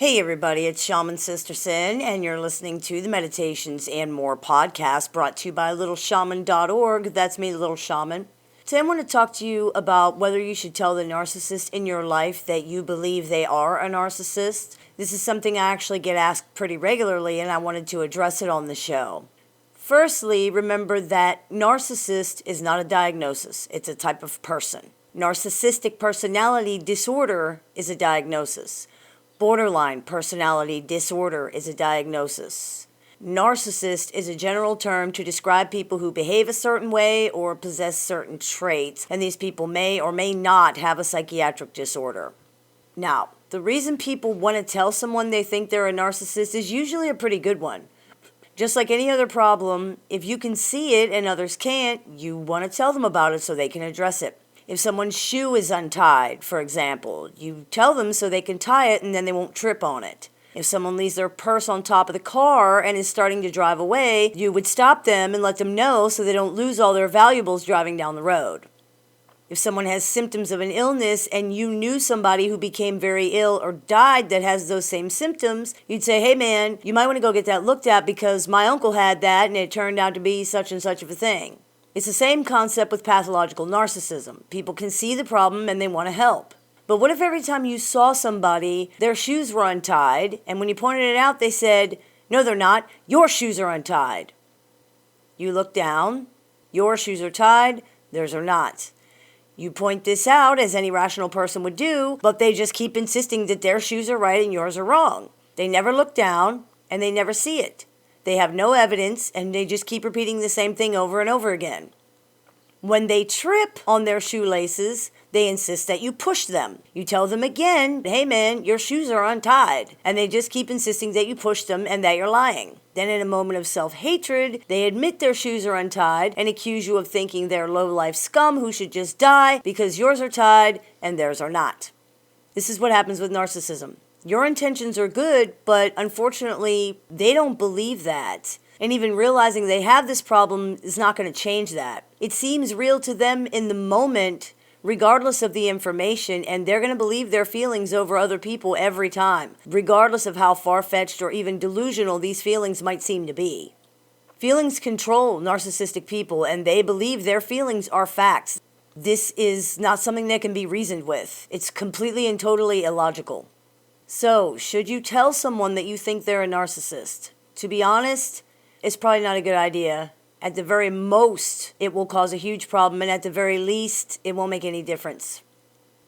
Hey everybody, it's Shaman Sister Sin, and you're listening to the Meditations and More podcast brought to you by littleshaman.org. That's me, Little Shaman. Today I want to talk to you about whether you should tell the narcissist in your life that you believe they are a narcissist. This is something I actually get asked pretty regularly, and I wanted to address it on the show. Firstly, remember that narcissist is not a diagnosis. It's a type of person. Narcissistic personality disorder is a diagnosis. Borderline personality disorder is a diagnosis. Narcissist is a general term to describe people who behave a certain way or possess certain traits, and these people may or may not have a psychiatric disorder. Now, the reason people want to tell someone they think they're a narcissist is usually a pretty good one. Just like any other problem, if you can see it and others can't, you want to tell them about it so they can address it. If someone's shoe is untied, for example, you tell them so they can tie it and then they won't trip on it. If someone leaves their purse on top of the car and is starting to drive away, you would stop them and let them know so they don't lose all their valuables driving down the road. If someone has symptoms of an illness and you knew somebody who became very ill or died that has those same symptoms, you'd say, hey man, you might want to go get that looked at because my uncle had that and it turned out to be such and such of a thing. It's the same concept with pathological narcissism. People can see the problem and they want to help. But what if every time you saw somebody, their shoes were untied, and when you pointed it out, they said, no, they're not, your shoes are untied. You look down, your shoes are tied, theirs are not. You point this out, as any rational person would do, but they just keep insisting that their shoes are right and yours are wrong. They never look down, and they never see it. They have no evidence, and they just keep repeating the same thing over and over again. When they trip on their shoelaces, they insist that you push them. You tell them again, hey man, your shoes are untied. And they just keep insisting that you push them and that you're lying. Then in a moment of self-hatred, they admit their shoes are untied and accuse you of thinking they're low-life scum who should just die because yours are tied and theirs are not. This is what happens with narcissism. Your intentions are good, but unfortunately, they don't believe that. And even realizing they have this problem is not going to change that. It seems real to them in the moment, regardless of the information, and they're going to believe their feelings over other people every time, regardless of how far-fetched or even delusional these feelings might seem to be. Feelings control narcissistic people, and they believe their feelings are facts. This is not something that can be reasoned with. It's completely and totally illogical. So, should you tell someone that you think they're a narcissist? To be honest, it's probably not a good idea. At the very most, it will cause a huge problem, and at the very least, it won't make any difference.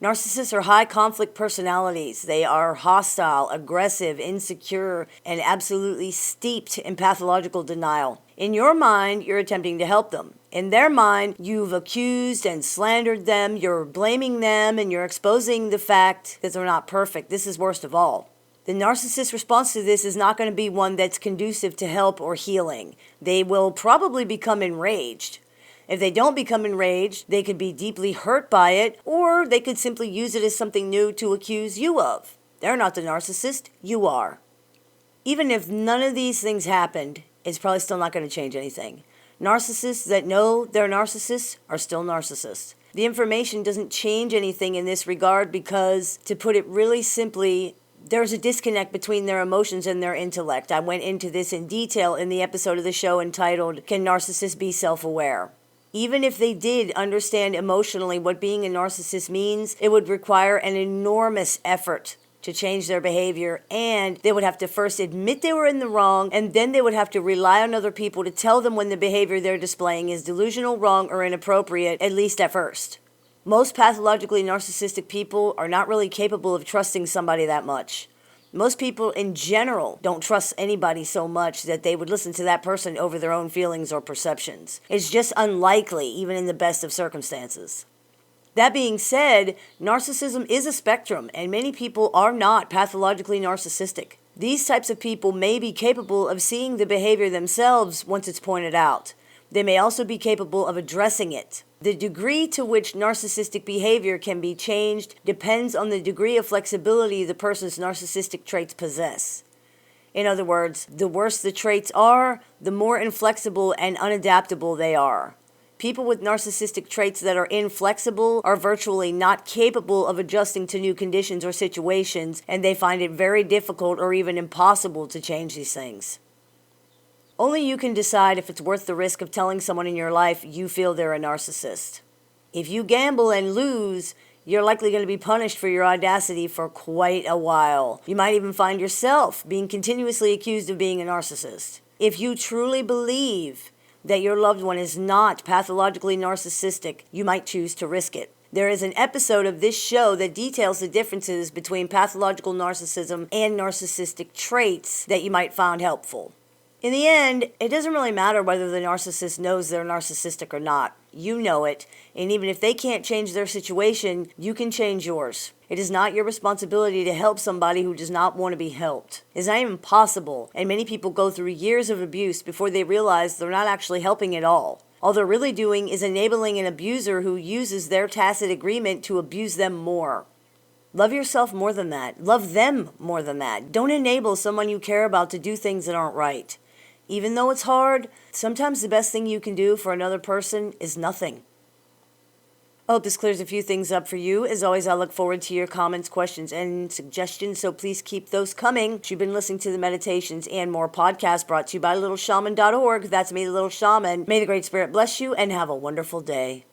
Narcissists are high conflict personalities. They are hostile, aggressive, insecure, and absolutely steeped in pathological denial. In your mind, you're attempting to help them. In their mind, you've accused and slandered them, you're blaming them, and you're exposing the fact that they're not perfect. This is worst of all. The narcissist's response to this is not going to be one that's conducive to help or healing. They will probably become enraged. If they don't become enraged, they could be deeply hurt by it, or they could simply use it as something new to accuse you of. They're not the narcissist, you are. Even if none of these things happened, it's probably still not going to change anything. Narcissists that know they're narcissists are still narcissists. The information doesn't change anything in this regard because, to put it really simply, there's a disconnect between their emotions and their intellect. I went into this in detail in the episode of the show entitled, Can Narcissists Be Self-Aware? Even if they did understand emotionally what being a narcissist means, it would require an enormous effort to change their behavior, and they would have to first admit they were in the wrong, and then they would have to rely on other people to tell them when the behavior they're displaying is delusional, wrong, or inappropriate, at least at first. Most pathologically narcissistic people are not really capable of trusting somebody that much. Most people in general don't trust anybody so much that they would listen to that person over their own feelings or perceptions. It's just unlikely, even in the best of circumstances. That being said, narcissism is a spectrum, and many people are not pathologically narcissistic. These types of people may be capable of seeing the behavior themselves once it's pointed out. They may also be capable of addressing it. The degree to which narcissistic behavior can be changed depends on the degree of flexibility the person's narcissistic traits possess. In other words, the worse the traits are, the more inflexible and unadaptable they are. People with narcissistic traits that are inflexible are virtually not capable of adjusting to new conditions or situations, and they find it very difficult or even impossible to change these things. Only you can decide if it's worth the risk of telling someone in your life you feel they're a narcissist. If you gamble and lose, you're likely going to be punished for your audacity for quite a while. You might even find yourself being continuously accused of being a narcissist. If you truly believe that your loved one is not pathologically narcissistic, you might choose to risk it. There is an episode of this show that details the differences between pathological narcissism and narcissistic traits that you might find helpful. In the end, it doesn't really matter whether the narcissist knows they're narcissistic or not. You know it, and even if they can't change their situation, you can change yours. It is not your responsibility to help somebody who does not want to be helped. It's not even possible, and many people go through years of abuse before they realize they're not actually helping at all. All they're really doing is enabling an abuser who uses their tacit agreement to abuse them more. Love yourself more than that. Love them more than that. Don't enable someone you care about to do things that aren't right. Even though it's hard, sometimes the best thing you can do for another person is nothing. I hope this clears a few things up for you. As always, I look forward to your comments, questions, and suggestions, so please keep those coming. You've been listening to the Meditations and More podcast brought to you by littleshaman.org. That's me, the Little Shaman. May the Great Spirit bless you and have a wonderful day.